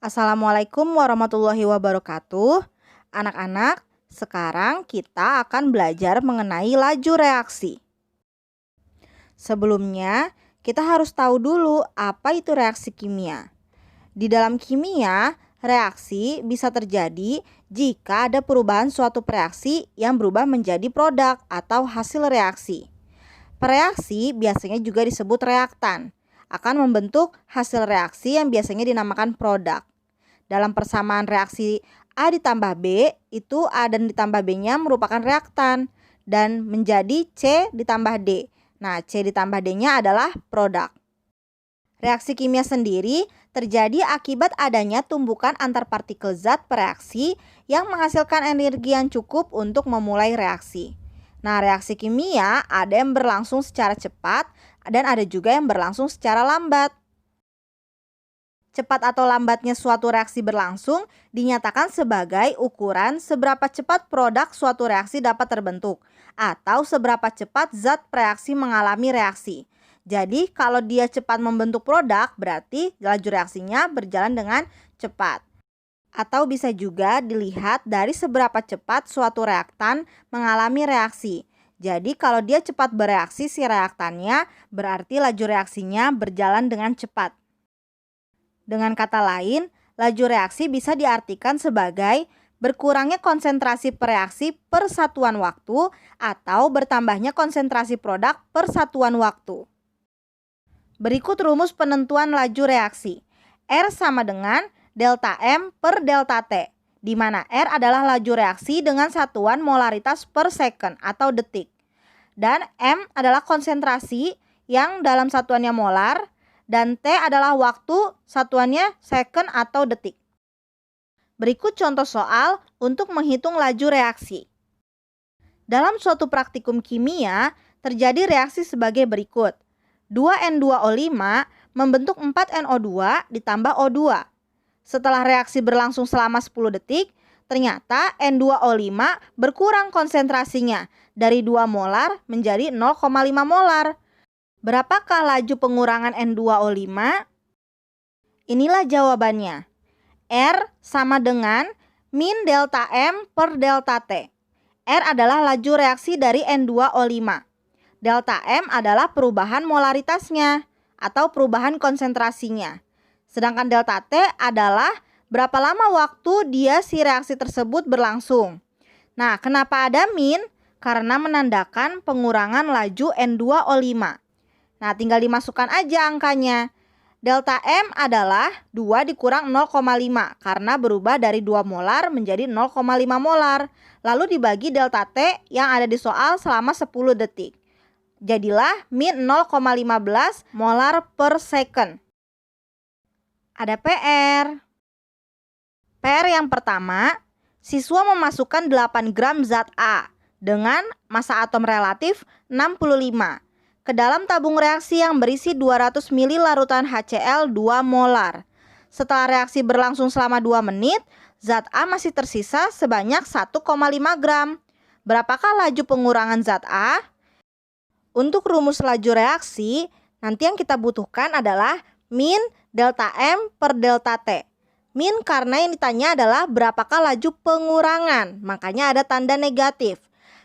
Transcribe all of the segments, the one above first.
Assalamualaikum warahmatullahi wabarakatuh. Anak-anak, sekarang kita akan belajar mengenai laju reaksi. Sebelumnya, kita harus tahu dulu apa itu reaksi kimia. Di dalam kimia, reaksi bisa terjadi jika ada perubahan suatu reaksi yang berubah menjadi produk atau hasil reaksi. Reaksi biasanya juga disebut reaktan, akan membentuk hasil reaksi yang biasanya dinamakan produk. Dalam persamaan reaksi A ditambah B, itu A dan ditambah B-nya merupakan reaktan dan menjadi C ditambah D. Nah, C ditambah D-nya adalah produk. Reaksi kimia sendiri terjadi akibat adanya tumbukan antar partikel zat bereaksi yang menghasilkan energi yang cukup untuk memulai reaksi. Nah, reaksi kimia ada yang berlangsung secara cepat dan ada juga yang berlangsung secara lambat. Cepat atau lambatnya suatu reaksi berlangsung dinyatakan sebagai ukuran seberapa cepat produk suatu reaksi dapat terbentuk atau seberapa cepat zat reaksi mengalami reaksi. Jadi kalau dia cepat membentuk produk berarti laju reaksinya berjalan dengan cepat. Atau bisa juga dilihat dari seberapa cepat suatu reaktan mengalami reaksi. Jadi kalau dia cepat bereaksi si reaktannya berarti laju reaksinya berjalan dengan cepat. Dengan kata lain, laju reaksi bisa diartikan sebagai berkurangnya konsentrasi reaksi per satuan waktu atau bertambahnya konsentrasi produk per satuan waktu. Berikut rumus penentuan laju reaksi. R sama dengan delta M per delta T, di mana R adalah laju reaksi dengan satuan molaritas per second atau detik. Dan M adalah konsentrasi yang dalam satuannya molar, dan T adalah waktu, satuannya second atau detik. Berikut contoh soal untuk menghitung laju reaksi. Dalam suatu praktikum kimia, terjadi reaksi sebagai berikut. 2N2O5 membentuk 4NO2 ditambah O2. Setelah reaksi berlangsung selama 10 detik, ternyata N2O5 berkurang konsentrasinya dari 2 molar menjadi 0,5 molar. Berapakah laju pengurangan N2O5? Inilah jawabannya. R sama dengan min delta M per delta T. R adalah laju reaksi dari N2O5. Delta M adalah perubahan molaritasnya atau perubahan konsentrasinya. Sedangkan delta T adalah berapa lama waktu si reaksi tersebut berlangsung. Nah, kenapa ada min? Karena menandakan pengurangan laju N2O5. Nah, tinggal dimasukkan aja angkanya. Delta M adalah 2 dikurang 0,5 karena berubah dari 2 molar menjadi 0,5 molar. Lalu dibagi delta T yang ada di soal selama 10 detik. Jadilah min 0,15 molar per second. Ada PR. PR yang pertama, siswa memasukkan 8 gram zat A dengan massa atom relatif 65 ke dalam tabung reaksi yang berisi 200 ml larutan HCl 2 molar. Setelah reaksi berlangsung selama 2 menit, zat A masih tersisa sebanyak 1,5 gram. Berapakah laju pengurangan zat A? Untuk rumus laju reaksi, nanti yang kita butuhkan adalah min delta M per delta T. Min karena yang ditanya adalah berapakah laju pengurangan, makanya ada tanda negatif.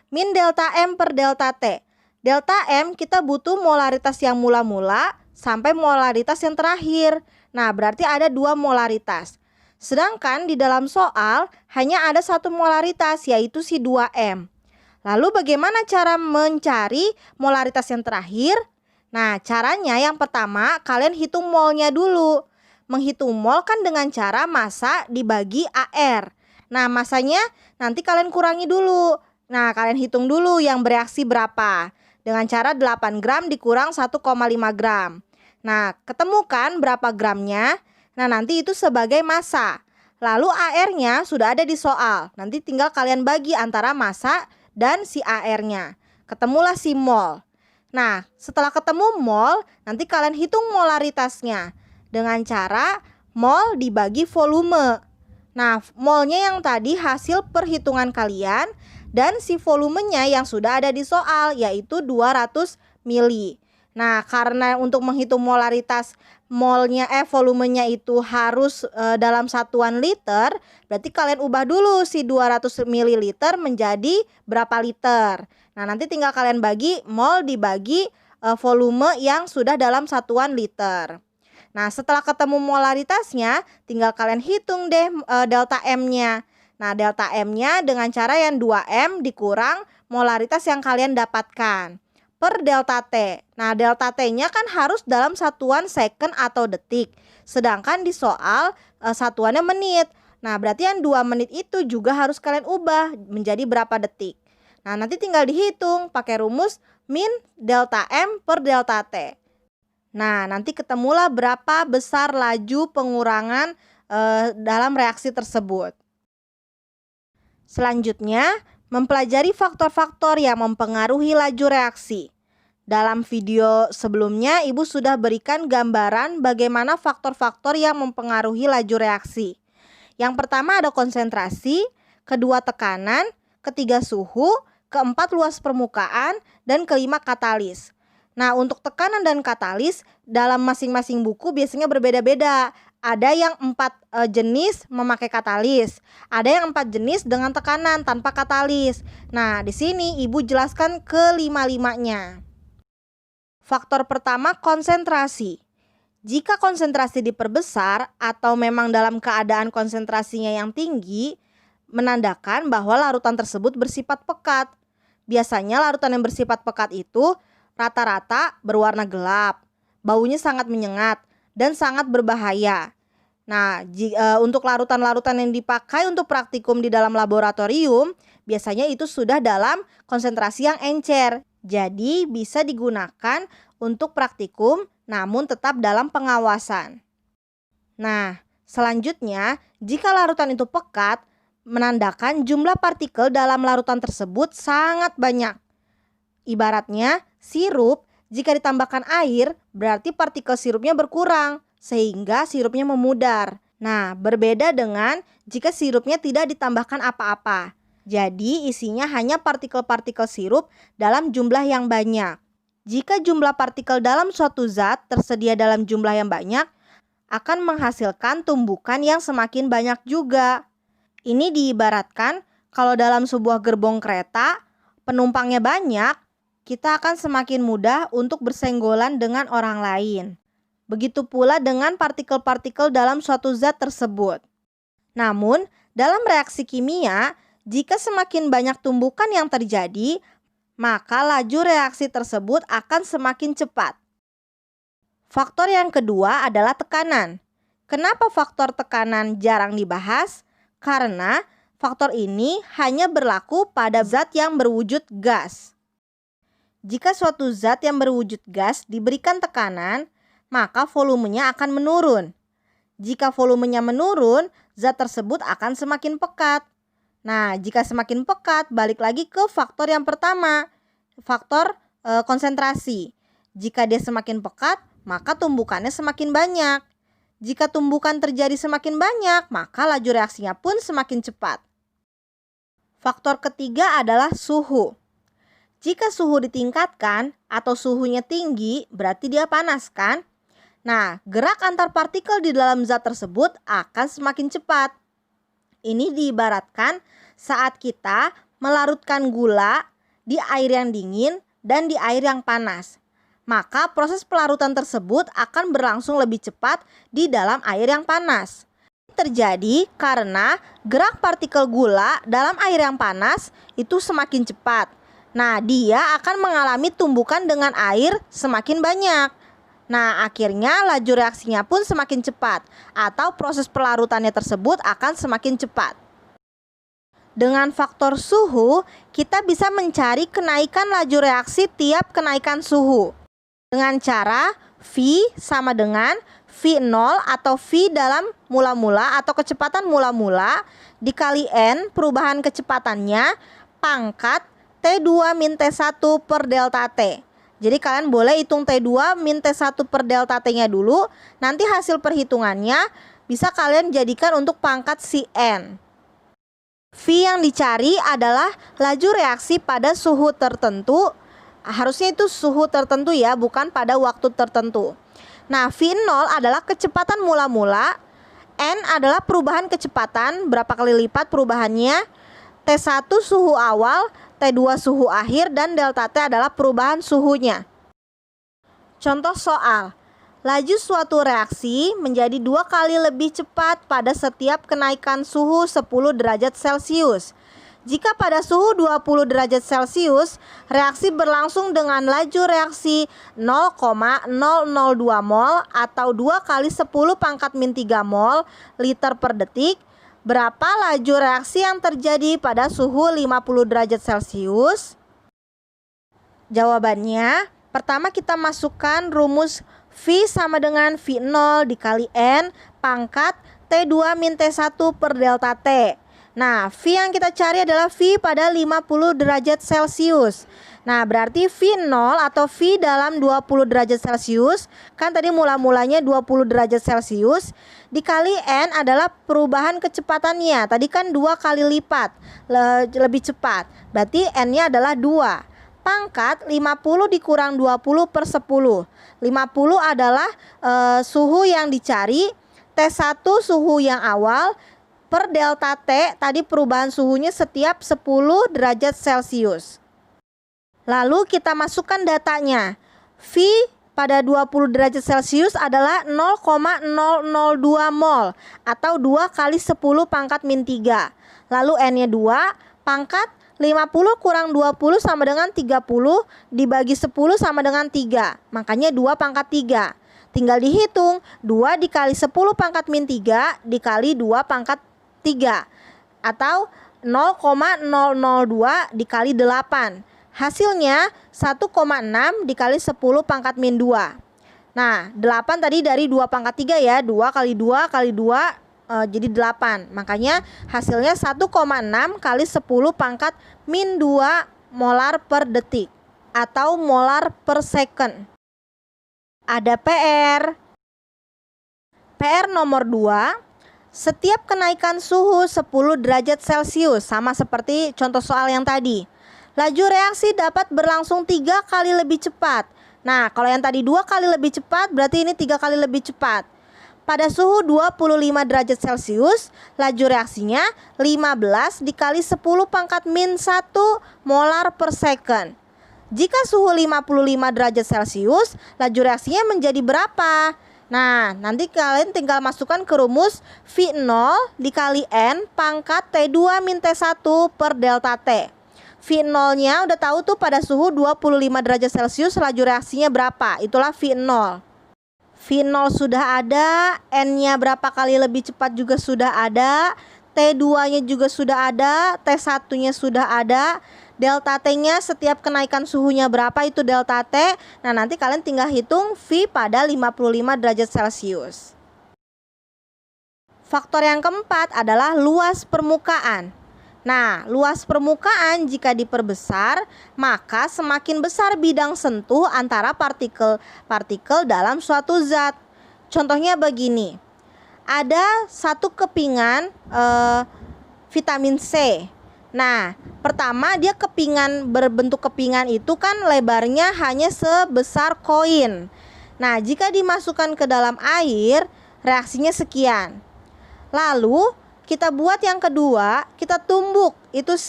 Min delta M per delta T. Delta M kita butuh molaritas yang mula-mula sampai molaritas yang terakhir. Nah, berarti ada 2 molaritas. Sedangkan di dalam soal hanya ada 1 molaritas, yaitu si 2M. Lalu bagaimana cara mencari molaritas yang terakhir? Nah, caranya yang pertama kalian hitung molnya dulu. Menghitung mol kan dengan cara massa dibagi AR. Nah, massanya nanti kalian kurangi dulu. Nah, kalian hitung dulu yang bereaksi berapa. Dengan cara 8 gram dikurang 1,5 gram. Nah, ketemukan berapa gramnya? Nah, nanti itu sebagai massa. Lalu AR-nya sudah ada di soal. Nanti tinggal kalian bagi antara massa dan si AR-nya. Ketemulah si mol. Nah, setelah ketemu mol, nanti kalian hitung molaritasnya. Dengan cara mol dibagi volume. Nah, molnya yang tadi hasil perhitungan kalian. Dan si volumenya yang sudah ada di soal yaitu 200 mili. Nah, karena untuk menghitung molaritas volumenya itu harus dalam satuan liter, berarti kalian ubah dulu si 200 ml menjadi berapa liter. Nah, nanti tinggal kalian bagi mol dibagi volume yang sudah dalam satuan liter. Nah, setelah ketemu molaritasnya, tinggal kalian hitung deh delta M-nya. Nah, delta M-nya dengan cara yang 2M dikurang molaritas yang kalian dapatkan per delta T. Nah, delta T-nya kan harus dalam satuan second atau detik. Sedangkan di soal satuannya menit. Nah, berarti yang 2 menit itu juga harus kalian ubah menjadi berapa detik. Nah, nanti tinggal dihitung pakai rumus min delta M per delta T. Nah, nanti ketemulah berapa besar laju pengurangan dalam reaksi tersebut. Selanjutnya, mempelajari faktor-faktor yang mempengaruhi laju reaksi. Dalam video sebelumnya, Ibu sudah berikan gambaran bagaimana faktor-faktor yang mempengaruhi laju reaksi. Yang pertama ada konsentrasi, kedua tekanan, ketiga suhu, keempat luas permukaan, dan kelima katalis. Nah, untuk tekanan dan katalis dalam masing-masing buku biasanya berbeda-beda. Ada yang 4 jenis memakai katalis, ada yang 4 jenis dengan tekanan tanpa katalis. Nah, di sini Ibu jelaskan kelima-limanya. Faktor pertama, konsentrasi. Jika konsentrasi diperbesar atau memang dalam keadaan konsentrasinya yang tinggi, menandakan bahwa larutan tersebut bersifat pekat. Biasanya larutan yang bersifat pekat itu rata-rata berwarna gelap, baunya sangat menyengat, dan sangat berbahaya. Nah, untuk larutan-larutan yang dipakai untuk praktikum di dalam laboratorium, biasanya itu sudah dalam konsentrasi yang encer. Jadi bisa digunakan untuk praktikum namun tetap dalam pengawasan. Nah, selanjutnya jika larutan itu pekat, menandakan jumlah partikel dalam larutan tersebut sangat banyak. Ibaratnya sirup, jika ditambahkan air berarti partikel sirupnya berkurang sehingga sirupnya memudar. Nah, berbeda dengan jika sirupnya tidak ditambahkan apa-apa. Jadi isinya hanya partikel-partikel sirup dalam jumlah yang banyak. Jika jumlah partikel dalam suatu zat tersedia dalam jumlah yang banyak, akan menghasilkan tumbukan yang semakin banyak juga. Ini diibaratkan kalau dalam sebuah gerbong kereta, penumpangnya banyak, kita akan semakin mudah untuk bersenggolan dengan orang lain. Begitu pula dengan partikel-partikel dalam suatu zat tersebut. Namun, dalam reaksi kimia, jika semakin banyak tumbukan yang terjadi, maka laju reaksi tersebut akan semakin cepat. Faktor yang kedua adalah tekanan. Kenapa faktor tekanan jarang dibahas? Karena faktor ini hanya berlaku pada zat yang berwujud gas. Jika suatu zat yang berwujud gas diberikan tekanan, maka volumenya akan menurun. Jika volumenya menurun, zat tersebut akan semakin pekat. Nah, jika semakin pekat, balik lagi ke faktor yang pertama, faktor konsentrasi. Jika dia semakin pekat, maka tumbukannya semakin banyak. Jika tumbukan terjadi semakin banyak, maka laju reaksinya pun semakin cepat. Faktor ketiga adalah suhu. Jika suhu ditingkatkan atau suhunya tinggi, berarti dia panas kan? Nah, gerak antar partikel di dalam zat tersebut akan semakin cepat. Ini diibaratkan saat kita melarutkan gula di air yang dingin dan di air yang panas. Maka proses pelarutan tersebut akan berlangsung lebih cepat di dalam air yang panas. Ini terjadi karena gerak partikel gula dalam air yang panas itu semakin cepat. Nah, dia akan mengalami tumbukan dengan air semakin banyak. Nah, akhirnya laju reaksinya pun semakin cepat atau proses pelarutannya tersebut akan semakin cepat. Dengan faktor suhu, kita bisa mencari kenaikan laju reaksi tiap kenaikan suhu. Dengan cara V sama dengan V0 atau V dalam mula-mula atau kecepatan mula-mula dikali N perubahan kecepatannya pangkat T2 min T1 per delta T. Jadi kalian boleh hitung T2 min T1 per delta T-nya dulu. Nanti hasil perhitungannya bisa kalian jadikan untuk pangkat si N. V yang dicari adalah laju reaksi pada suhu tertentu. Harusnya itu suhu tertentu ya, bukan pada waktu tertentu. Nah, V0 adalah kecepatan mula-mula, N adalah perubahan kecepatan, berapa kali lipat perubahannya, T1 suhu awal, T2 suhu akhir, dan delta T adalah perubahan suhunya. Contoh soal, laju suatu reaksi menjadi 2 kali lebih cepat pada setiap kenaikan suhu 10 derajat Celcius. Jika pada suhu 20 derajat Celcius, reaksi berlangsung dengan laju reaksi 0,002 mol atau 2 kali 10 pangkat min 3 mol liter per detik, berapa laju reaksi yang terjadi pada suhu 50 derajat Celcius? Jawabannya, pertama kita masukkan rumus V sama dengan V0 dikali N pangkat T2 min T1 per delta T. Nah, V yang kita cari adalah V pada 50 derajat Celcius. Nah, berarti V0 atau V dalam 20 derajat Celcius, kan tadi mula-mulanya 20 derajat Celcius, dikali N adalah perubahan kecepatannya. Tadi kan 2 kali lipat, lebih cepat. Berarti N-nya adalah 2. Pangkat 50 dikurang 20 per 10. 50 adalah suhu yang dicari, T1 suhu yang awal, per delta T tadi perubahan suhunya setiap 10 derajat Celcius. Lalu kita masukkan datanya. V pada 20 derajat Celcius adalah 0,002 mol atau 2 kali 10 pangkat min 3. Lalu N-nya 2, pangkat 50 kurang 20 sama dengan 30 dibagi 10 sama dengan 3. Makanya 2 pangkat 3. Tinggal dihitung, 2 dikali 10 pangkat min 3 dikali 2 pangkat 3 atau 0,002 dikali 8. Hasilnya 1,6 dikali 10 pangkat min 2. Nah, 8 tadi dari 2 pangkat 3 ya. 2 kali 2 kali 2 jadi 8. Makanya hasilnya 1,6 kali 10 pangkat min 2 molar per detik atau molar per second. Ada PR. PR nomor 2. Setiap kenaikan suhu 10 derajat Celcius, sama seperti contoh soal yang tadi, laju reaksi dapat berlangsung 3 kali lebih cepat. Nah, kalau yang tadi 2 kali lebih cepat, berarti ini 3 kali lebih cepat. Pada suhu 25 derajat Celcius, laju reaksinya 15 dikali 10 pangkat min 1 molar per second. Jika suhu 55 derajat Celcius, laju reaksinya menjadi berapa? Nah, nanti kalian tinggal masukkan ke rumus V0 dikali N pangkat T2 min T1 per delta T. V0-nya udah tahu tuh pada suhu 25 derajat Celcius laju reaksinya berapa. Itulah V0. V0 sudah ada, N-nya berapa kali lebih cepat juga sudah ada, T2-nya juga sudah ada, T1-nya sudah ada. Delta T-nya setiap kenaikan suhunya berapa, itu delta T. Nah, nanti kalian tinggal hitung V pada 55 derajat Celcius. Faktor yang keempat adalah luas permukaan. Nah, luas permukaan jika diperbesar, maka semakin besar bidang sentuh antara partikel-partikel dalam suatu zat. Contohnya begini. Ada satu kepingan vitamin C. Nah, pertama dia berbentuk kepingan itu kan lebarnya hanya sebesar koin. Nah, jika dimasukkan ke dalam air, reaksinya sekian. Lalu kita buat yang kedua, kita tumbuk itu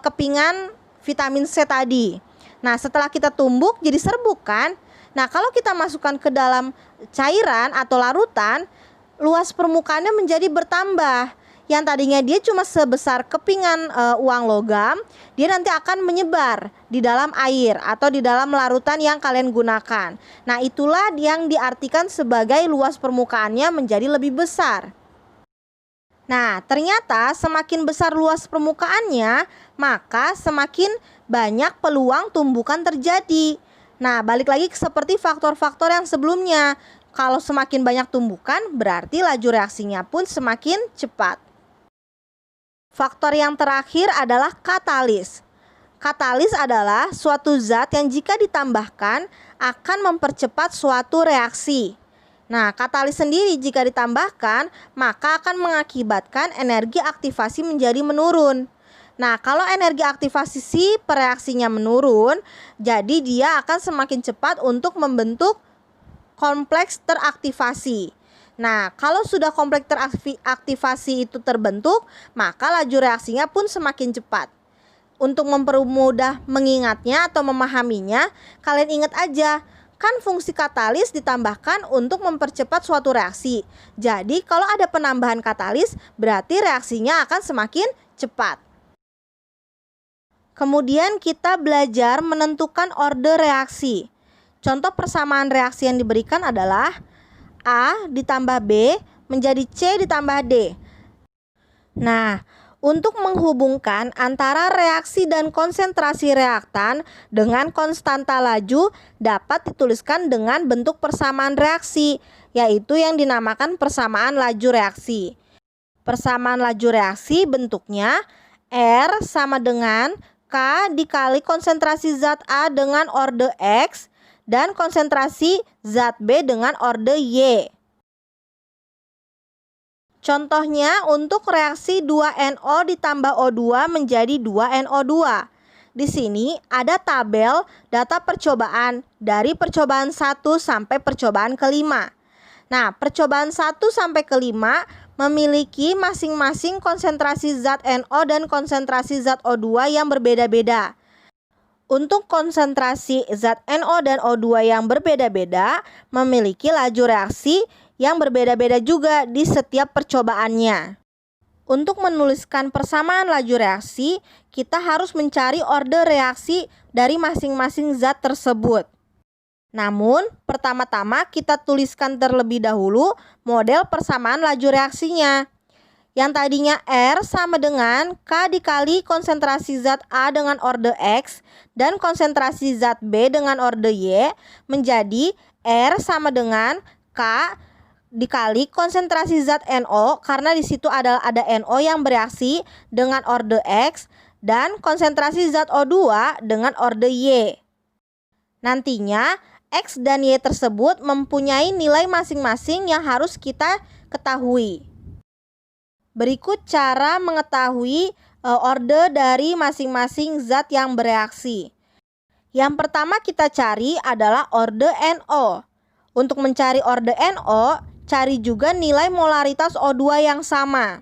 kepingan vitamin C tadi. Nah, setelah kita tumbuk jadi serbuk kan. Nah, kalau kita masukkan ke dalam cairan atau larutan, luas permukaannya menjadi bertambah. Yang tadinya dia cuma sebesar kepingan uang logam, dia nanti akan menyebar di dalam air atau di dalam larutan yang kalian gunakan. Nah, itulah yang diartikan sebagai luas permukaannya menjadi lebih besar. Nah, ternyata semakin besar luas permukaannya, maka semakin banyak peluang tumbukan terjadi. Nah, balik lagi seperti faktor-faktor yang sebelumnya. Kalau semakin banyak tumbukan, berarti laju reaksinya pun semakin cepat. Faktor yang terakhir adalah katalis. Katalis adalah suatu zat yang jika ditambahkan akan mempercepat suatu reaksi. Nah, katalis sendiri jika ditambahkan maka akan mengakibatkan energi aktivasi menjadi menurun. Nah, kalau energi aktivasi si reaksinya menurun, jadi dia akan semakin cepat untuk membentuk kompleks teraktivasi. Nah, kalau sudah kompleks teraktivasi itu terbentuk, maka laju reaksinya pun semakin cepat. Untuk mempermudah mengingatnya atau memahaminya, kalian ingat aja, kan fungsi katalis ditambahkan untuk mempercepat suatu reaksi. Jadi, kalau ada penambahan katalis, berarti reaksinya akan semakin cepat. Kemudian kita belajar menentukan orde reaksi. Contoh persamaan reaksi yang diberikan adalah A ditambah B menjadi C ditambah D. Nah, untuk menghubungkan antara reaksi dan konsentrasi reaktan dengan konstanta laju dapat dituliskan dengan bentuk persamaan reaksi, yaitu yang dinamakan persamaan laju reaksi. Persamaan laju reaksi bentuknya R sama dengan K dikali konsentrasi zat A dengan orde X dan konsentrasi zat B dengan orde Y. Contohnya untuk reaksi 2NO ditambah O2 menjadi 2NO2. Di sini ada tabel data percobaan dari percobaan 1 sampai percobaan kelima. Nah, percobaan 1 sampai kelima memiliki masing-masing konsentrasi zat NO dan konsentrasi zat O2 yang berbeda-beda. Untuk konsentrasi zat NO dan O2 yang berbeda-beda memiliki laju reaksi yang berbeda-beda juga di setiap percobaannya. Untuk menuliskan persamaan laju reaksi, kita harus mencari orde reaksi dari masing-masing zat tersebut. Namun, pertama-tama kita tuliskan terlebih dahulu model persamaan laju reaksinya. Yang tadinya R sama dengan K dikali konsentrasi zat A dengan orde X dan konsentrasi zat B dengan orde Y menjadi R sama dengan K dikali konsentrasi zat NO karena di situ ada NO yang bereaksi dengan orde X dan konsentrasi zat O2 dengan orde Y. Nantinya X dan Y tersebut mempunyai nilai masing-masing yang harus kita ketahui. Berikut cara mengetahui orde dari masing-masing zat yang bereaksi. Yang pertama kita cari adalah orde NO. Untuk mencari orde NO, cari juga nilai molaritas O2 yang sama.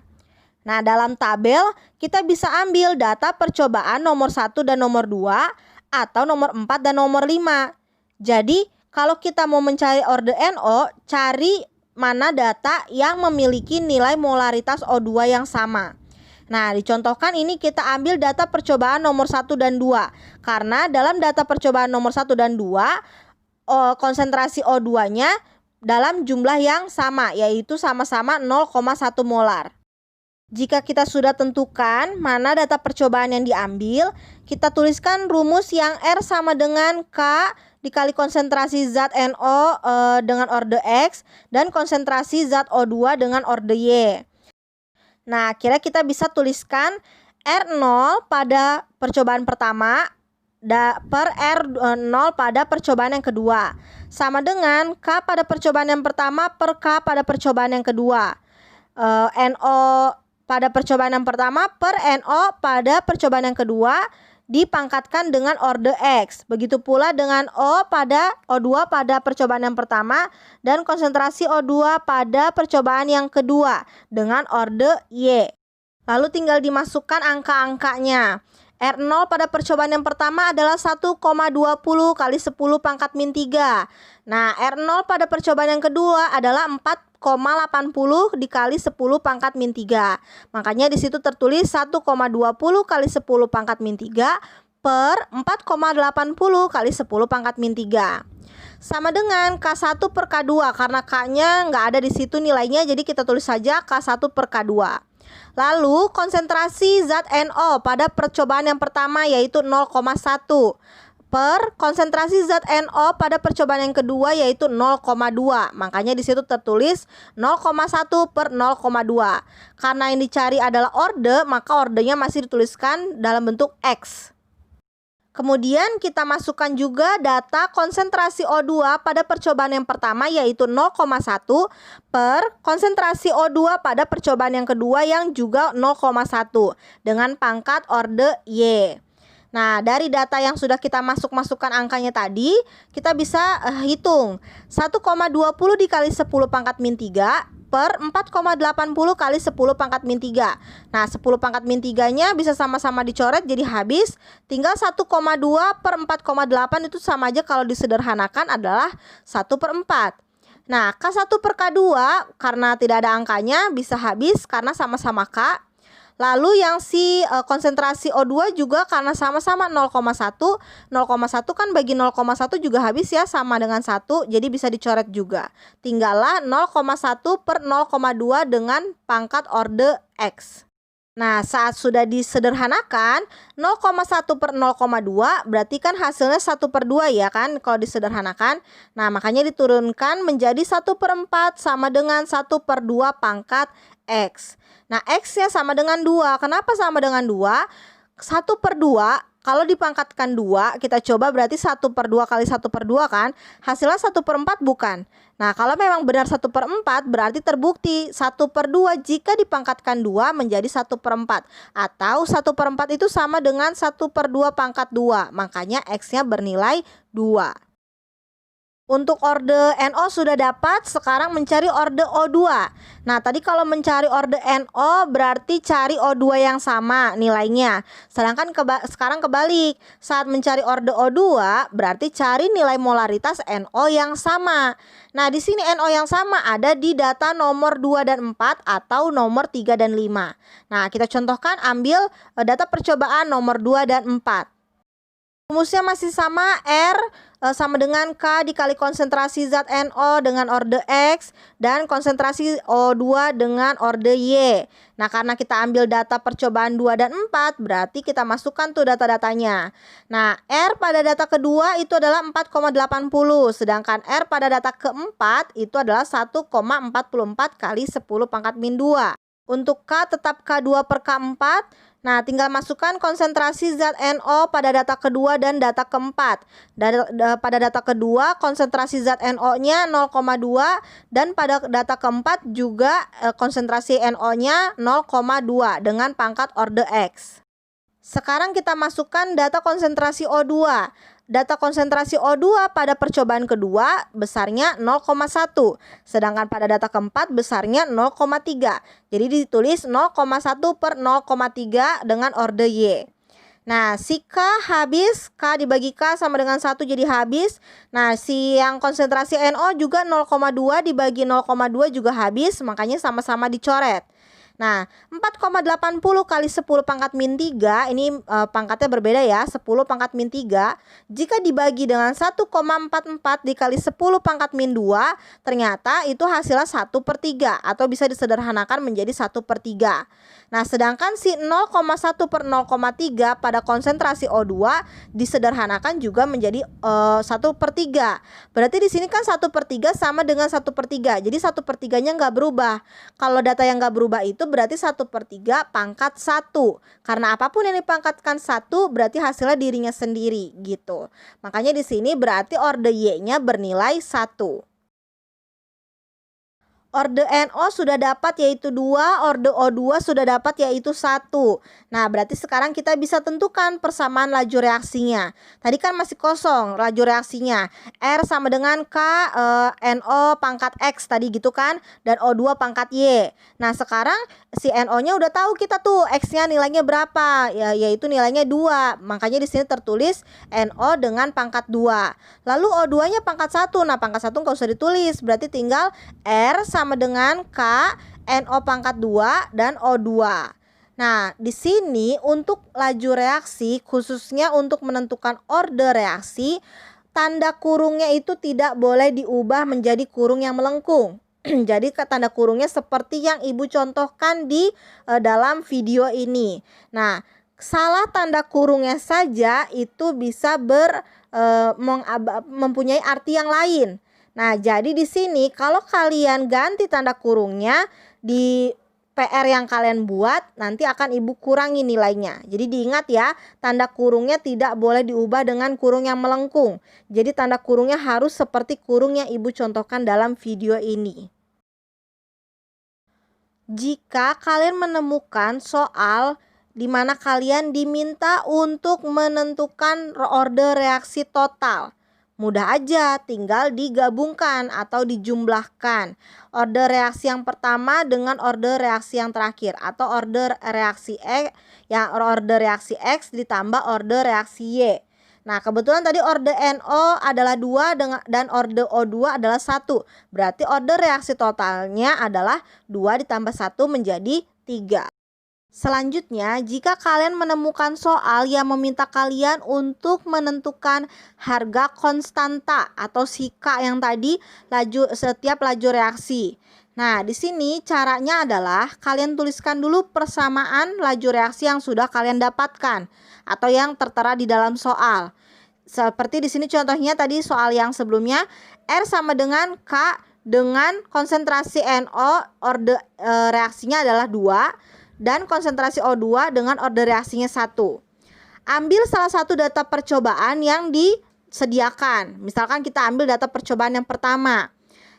Nah, dalam tabel kita bisa ambil data percobaan nomor 1 dan nomor 2 atau nomor 4 dan nomor 5. Jadi, kalau kita mau mencari orde NO, cari mana data yang memiliki nilai molaritas O2 yang sama. Nah, dicontohkan ini kita ambil data percobaan nomor 1 dan 2. Karena dalam data percobaan nomor 1 dan 2, konsentrasi O2-nya dalam jumlah yang sama, yaitu sama-sama 0,1 molar. Jika kita sudah tentukan mana data percobaan yang diambil, kita tuliskan rumus yang R sama dengan K dikali konsentrasi zat NO dengan orde X dan konsentrasi zat O2 dengan orde Y. Nah, kira kita bisa tuliskan R0 pada percobaan pertama per R0 pada percobaan yang kedua sama dengan K pada percobaan yang pertama per K pada percobaan yang kedua. NO pada percobaan yang pertama per NO pada percobaan yang kedua dipangkatkan dengan orde X. Begitu pula dengan O2 pada percobaan yang pertama dan konsentrasi O2 pada percobaan yang kedua dengan orde Y. Lalu tinggal dimasukkan angka-angkanya. R0 pada percobaan yang pertama adalah 1,20 kali 10 pangkat min 3. Nah, R0 pada percobaan yang kedua adalah 4,80 dikali 10 pangkat min 3. Makanya di situ tertulis 1,20 kali 10 pangkat min 3 per 4,80 kali 10 pangkat min 3. Sama dengan K1 per K2 karena K-nya nggak ada di situ nilainya, jadi kita tulis saja K1 per K2. Lalu konsentrasi zat NO pada percobaan yang pertama yaitu 0,1 per konsentrasi zat NO pada percobaan yang kedua yaitu 0,2. Makanya di situ tertulis 0,1 per 0,2. Karena yang dicari adalah orde, maka ordenya masih dituliskan dalam bentuk X. Kemudian kita masukkan juga data konsentrasi O2 pada percobaan yang pertama yaitu 0,1 per konsentrasi O2 pada percobaan yang kedua yang juga 0,1 dengan pangkat orde Y. Nah, dari data yang sudah kita masukkan angkanya tadi, kita bisa hitung 1,20 dikali 10 pangkat min 3 per 4,80 kali 10 pangkat min 3. Nah, 10 pangkat min 3-nya bisa sama-sama dicoret jadi habis. Tinggal 1,2 per 4,8 itu sama aja kalau disederhanakan adalah 1 per 4. Nah, K1 per K2 karena tidak ada angkanya bisa habis karena sama-sama K. Lalu yang konsentrasi O2 juga karena sama-sama 0,1. 0,1 kan bagi 0,1 juga habis ya, sama dengan 1, jadi bisa dicoret juga. Tinggallah 0,1 per 0,2 dengan pangkat orde X. Nah, saat sudah disederhanakan 0,1 per 0,2 berarti kan hasilnya 1 per 2 ya kan kalau disederhanakan. Nah, makanya diturunkan menjadi 1 per 4 sama dengan 1 per 2 pangkat X. Nah, X-nya sama dengan 2. Kenapa sama dengan 2? 1 per 2, kalau dipangkatkan 2, kita coba berarti 1 per 2 kali 1 per 2 kan? Hasilnya 1 per 4 bukan? Nah, kalau memang benar 1 per 4, berarti terbukti 1 per 2 jika dipangkatkan 2 menjadi 1 per 4. Atau 1 per 4 itu sama dengan 1 per 2 pangkat 2. Makanya X-nya bernilai 2. Untuk orde NO sudah dapat, sekarang mencari orde O2. Nah, tadi kalau mencari orde NO berarti cari O2 yang sama nilainya. Sedangkan sekarang kebalik. Saat mencari orde O2 berarti cari nilai molaritas NO yang sama. Nah, di sini NO yang sama ada di data nomor 2 dan 4 atau nomor 3 dan 5. Nah, kita contohkan ambil data percobaan nomor 2 dan 4. Rumusnya masih sama, R sama dengan K dikali konsentrasi zat NO dengan orde X dan konsentrasi O2 dengan orde Y. Nah, karena kita ambil data percobaan 2 dan 4, berarti kita masukkan tuh data-datanya. Nah, R pada data kedua itu adalah 4,80, sedangkan R pada data keempat itu adalah 1,44 kali 10 pangkat min 2. Untuk K tetap K2 per K4. Nah, tinggal masukkan konsentrasi zat NO pada data kedua dan data keempat. Pada data kedua, konsentrasi zat NO-nya 0,2 dan pada data keempat juga konsentrasi NO-nya 0,2 dengan pangkat orde X. Sekarang kita masukkan data konsentrasi O2. Data konsentrasi O2 pada percobaan kedua besarnya 0,1, sedangkan pada data keempat besarnya 0,3. Jadi ditulis 0,1 per 0,3 dengan orde Y. Nah, si K habis, K dibagi K sama dengan 1 jadi habis. Nah, si yang konsentrasi NO juga 0,2 dibagi 0,2 juga habis, makanya sama-sama dicoret. Nah, 4,80 kali 10 pangkat min 3, ini pangkatnya berbeda ya, 10 pangkat min 3. Jika dibagi dengan 1,44 dikali 10 pangkat min 2, ternyata itu hasilnya 1 per 3 atau bisa disederhanakan menjadi 1 per 3. Nah, sedangkan si 0,1 per 0,3 pada konsentrasi O2 disederhanakan juga menjadi 1 per 3. Berarti di sini kan 1 per 3 sama dengan 1 per 3. Jadi 1 per 3-nya nggak berubah. Kalau data yang nggak berubah itu berarti 1 per 3 pangkat 1. Karena apapun yang dipangkatkan 1 berarti hasilnya dirinya sendiri gitu. Makanya di sini berarti orde Y-nya bernilai 1. Orde NO sudah dapat yaitu 2, orde O2 sudah dapat yaitu 1. Nah, berarti sekarang kita bisa tentukan persamaan laju reaksinya. Tadi kan masih kosong laju reaksinya. R sama dengan K NO pangkat X tadi gitu kan, dan O2 pangkat Y. Nah, sekarang si NO-nya udah tahu kita tuh X-nya nilainya berapa, yaitu nilainya 2. Makanya di sini tertulis NO dengan pangkat 2. Lalu O2-nya pangkat 1. Nah, pangkat 1 nggak usah ditulis, berarti tinggal R sama dengan K, NO pangkat 2 dan O2. Nah, di sini untuk laju reaksi, khususnya untuk menentukan orde reaksi, tanda kurungnya itu tidak boleh diubah menjadi kurung yang melengkung. Jadi tanda kurungnya seperti yang Ibu contohkan di dalam video ini. Nah, salah tanda kurungnya saja itu bisa mempunyai arti yang lain. Nah, jadi di sini kalau kalian ganti tanda kurungnya di PR yang kalian buat, nanti akan Ibu kurangi nilainya. Jadi diingat ya, tanda kurungnya tidak boleh diubah dengan kurung yang melengkung. Jadi tanda kurungnya harus seperti kurung yang Ibu contohkan dalam video ini. Jika kalian menemukan soal di mana kalian diminta untuk menentukan order reaksi total. Mudah aja, tinggal digabungkan atau dijumlahkan order reaksi yang pertama dengan order reaksi yang terakhir, atau order reaksi X ditambah order reaksi Y. Nah, kebetulan tadi order NO adalah 2 dan order O2 adalah 1. Berarti order reaksi totalnya adalah 2 ditambah 1 menjadi 3. Selanjutnya, jika kalian menemukan soal yang meminta kalian untuk menentukan harga konstanta atau K yang tadi setiap laju reaksi. Nah, di sini caranya adalah kalian tuliskan dulu persamaan laju reaksi yang sudah kalian dapatkan atau yang tertera di dalam soal. Seperti di sini contohnya tadi soal yang sebelumnya, R sama dengan K dengan konsentrasi NO, order reaksinya adalah 2. Dan konsentrasi O2 dengan order reaksinya 1. Ambil salah satu data percobaan yang disediakan. Misalkan kita ambil data percobaan yang pertama.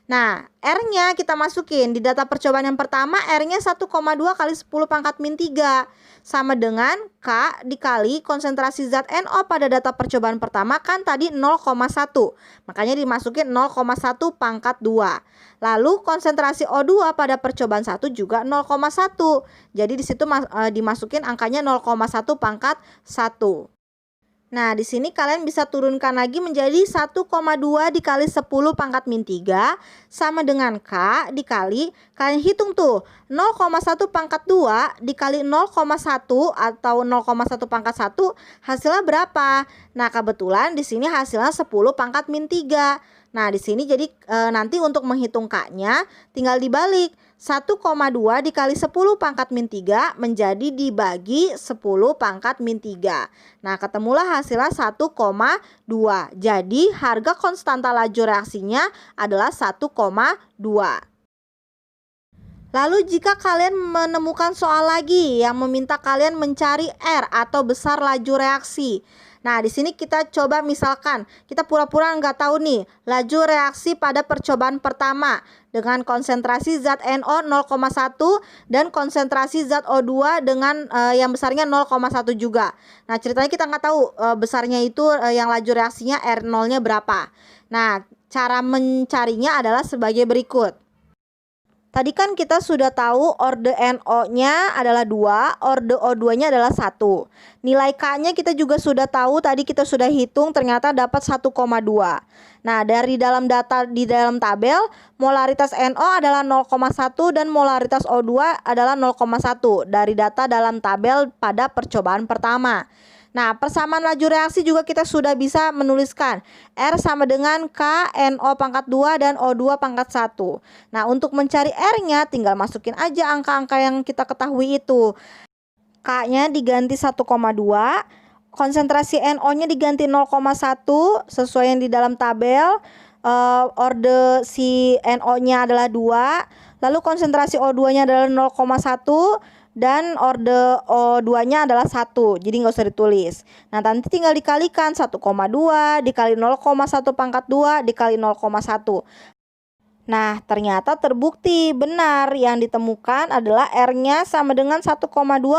Nah, R-nya kita masukin. Di data percobaan yang pertama, R-nya 1,2 kali 10 pangkat min 3. Sama dengan K dikali konsentrasi zat NO pada data percobaan pertama kan tadi 0,1. Makanya dimasukin 0,1 pangkat 2. Lalu konsentrasi O2 pada percobaan 1 juga 0,1. Jadi di situ dimasukin angkanya 0,1 pangkat 1. Nah, di sini kalian bisa turunkan lagi menjadi 1,2 dikali 10 pangkat min 3 sama dengan K dikali, kalian hitung tuh, 0,1 pangkat 2 dikali 0,1 atau 0,1 pangkat 1 hasilnya berapa? Nah, kebetulan di sini hasilnya 10 pangkat min 3. Nah, di sini jadi nanti untuk menghitung K-nya tinggal dibalik. 1,2 dikali 10 pangkat min 3 menjadi dibagi 10 pangkat min 3. Nah, ketemulah hasilnya 1,2. Jadi, harga konstanta laju reaksinya adalah 1,2. Lalu jika kalian menemukan soal lagi yang meminta kalian mencari R atau besar laju reaksi. Nah, di sini kita coba misalkan kita pura-pura nggak tahu nih laju reaksi pada percobaan pertama dengan konsentrasi zat NO 0,1 dan konsentrasi zat O2 dengan yang besarnya 0,1 juga. Nah, ceritanya kita nggak tahu besarnya itu yang laju reaksinya R0-nya berapa. Nah, cara mencarinya adalah sebagai berikut. Tadi kan kita sudah tahu order NO-nya adalah 2, order O2-nya adalah 1. Nilai K-nya kita juga sudah tahu, tadi kita sudah hitung ternyata dapat 1,2. Nah, dari dalam data di dalam tabel, molaritas NO adalah 0,1 dan molaritas O2 adalah 0,1 dari data dalam tabel pada percobaan pertama. Nah, persamaan laju reaksi juga kita sudah bisa menuliskan R sama dengan K NO pangkat 2 dan O2 pangkat 1. Nah, untuk mencari R-nya tinggal masukin aja angka-angka yang kita ketahui itu. K-nya diganti 1,2, konsentrasi NO-nya diganti 0,1 sesuai yang di dalam tabel. Order si NO-nya adalah 2, lalu konsentrasi O2-nya adalah 0,1 dan order O2-nya adalah 1, jadi nggak usah ditulis. Nah, nanti tinggal dikalikan 1,2 dikali 0,1 pangkat 2 dikali 0,1. Nah, ternyata terbukti benar yang ditemukan adalah R-nya sama dengan 1,2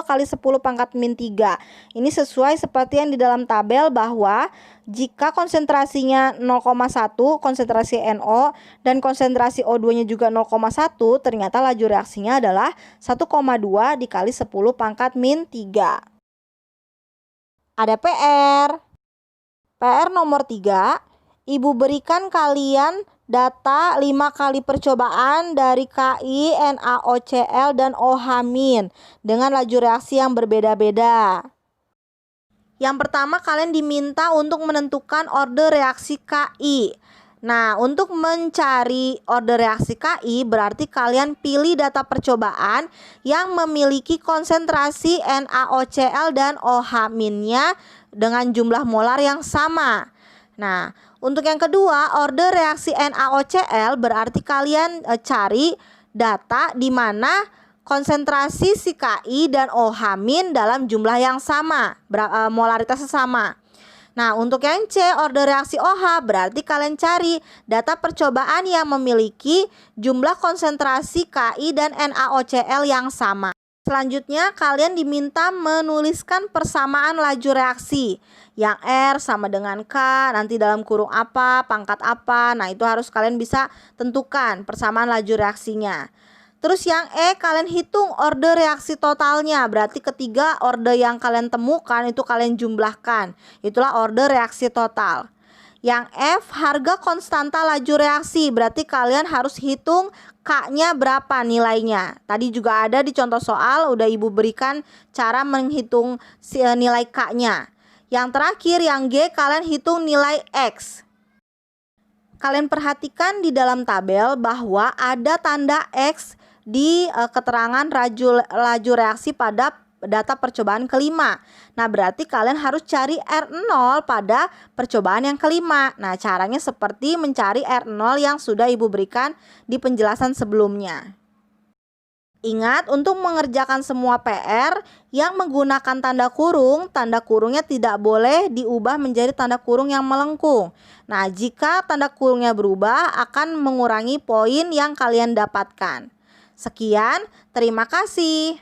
kali 10 pangkat min 3. Ini sesuai seperti yang di dalam tabel bahwa jika konsentrasinya 0,1, konsentrasi NO dan konsentrasi O2-nya juga 0,1, ternyata laju reaksinya adalah 1,2 dikali 10 pangkat min 3. Ada PR. PR nomor 3, Ibu berikan kalian data 5 kali percobaan dari KI, NaOCl, dan OH- dengan laju reaksi yang berbeda-beda. Yang pertama, kalian diminta untuk menentukan order reaksi KI. Nah, untuk mencari order reaksi KI berarti kalian pilih data percobaan yang memiliki konsentrasi NaOCl dan OH-nya dengan jumlah molar yang sama. Nah, untuk yang kedua, order reaksi NaOCl berarti kalian cari data di mana konsentrasi si KI dan OH- dalam jumlah yang sama, molaritasnya sama. Nah, untuk yang C, order reaksi OH berarti kalian cari data percobaan yang memiliki jumlah konsentrasi KI dan NaOCl yang sama. Selanjutnya, kalian diminta menuliskan persamaan laju reaksi. Yang R sama dengan K, nanti dalam kurung apa, pangkat apa. Nah, itu harus kalian bisa tentukan persamaan laju reaksinya. Terus yang E, kalian hitung order reaksi totalnya. Berarti ketiga order yang kalian temukan itu kalian jumlahkan. Itulah order reaksi total. Yang F, harga konstanta laju reaksi. Berarti kalian harus hitung K-nya berapa nilainya. Tadi juga ada di contoh soal, udah Ibu berikan cara menghitung nilai K-nya. Yang terakhir, yang G, kalian hitung nilai X. Kalian perhatikan di dalam tabel bahwa ada tanda X di keterangan laju reaksi pada data percobaan kelima. Nah, berarti kalian harus cari R0 pada percobaan yang kelima. Nah, caranya seperti mencari R0 yang sudah Ibu berikan di penjelasan sebelumnya. Ingat, untuk mengerjakan semua PR yang menggunakan tanda kurungnya tidak boleh diubah menjadi tanda kurung yang melengkung. Nah, jika tanda kurungnya berubah akan mengurangi poin yang kalian dapatkan. Sekian, terima kasih.